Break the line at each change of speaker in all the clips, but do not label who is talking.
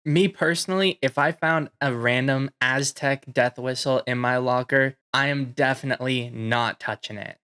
Me personally, if I found a random Aztec death whistle in my locker, I am definitely not touching it.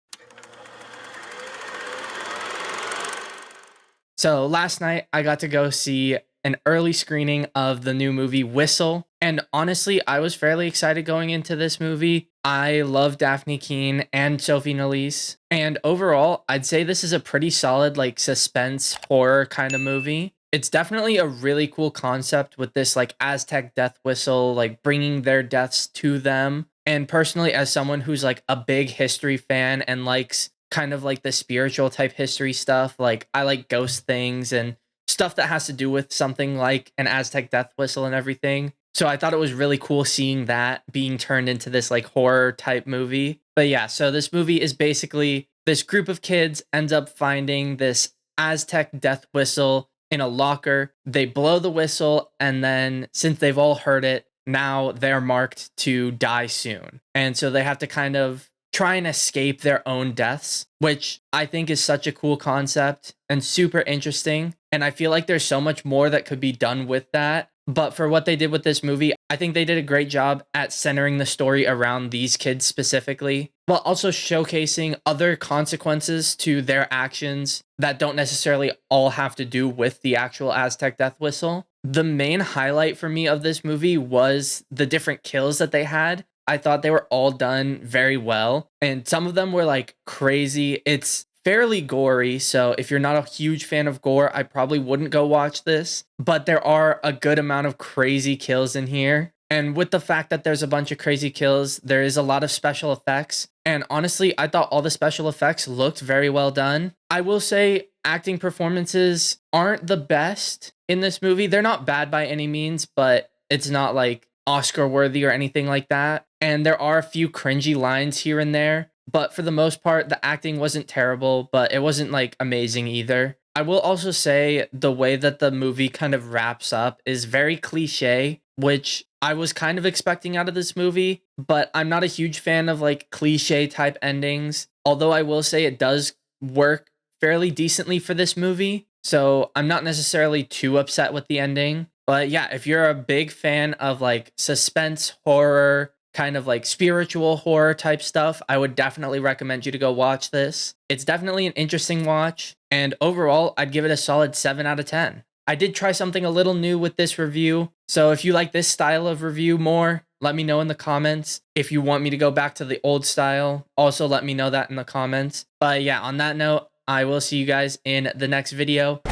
So last night I got to go see an early screening of the new movie Whistle. And honestly, I was fairly excited going into this movie. I love Daphne Keane and Sophie Nélisse. And overall, I'd say this is a pretty solid, like, suspense horror kind of movie. It's definitely a really cool concept with this, like, Aztec death whistle, like, bringing their deaths to them. And personally, as someone who's like a big history fan and likes kind of like the spiritual type history stuff, like I like ghost things and stuff that has to do with something like an Aztec death whistle and everything. So I thought it was really cool seeing that being turned into this like horror type movie. But yeah, so this movie is basically this group of kids ends up finding this Aztec death whistle in a locker. They blow the whistle, and then since they've all heard it, now they're marked to die soon. And so they have to kind of try and escape their own deaths, which I think is such a cool concept and super interesting. And I feel like there's so much more that could be done with that. But for what they did with this movie, I think they did a great job at centering the story around these kids specifically, while also showcasing other consequences to their actions that don't necessarily all have to do with the actual Aztec death whistle. The main highlight for me of this movie was the different kills that they had. I thought they were all done very well, and some of them were like crazy. It's fairly gory, so if you're not a huge fan of gore, I probably wouldn't go watch this. But there are a good amount of crazy kills in here. And with the fact that there's a bunch of crazy kills, there is a lot of special effects. And honestly, I thought all the special effects looked very well done. I will say acting performances aren't the best in this movie. They're not bad by any means, but it's not like Oscar worthy or anything like that. And there are a few cringy lines here and there, but for the most part, the acting wasn't terrible, but it wasn't like amazing either. I will also say the way that the movie kind of wraps up is very cliche, which I was kind of expecting out of this movie, but I'm not a huge fan of like cliche type endings. Although I will say it does work fairly decently for this movie. So I'm not necessarily too upset with the ending. But yeah, if you're a big fan of like suspense horror, kind of like spiritual horror type stuff, I would definitely recommend you to go watch this. It's definitely an interesting watch, and overall, I'd give it a solid 7 out of 10. I did try something a little new with this review, so if you like this style of review more, let me know in the comments. If you want me to go back to the old style, also let me know that in the comments. But yeah, on that note, I will see you guys in the next video.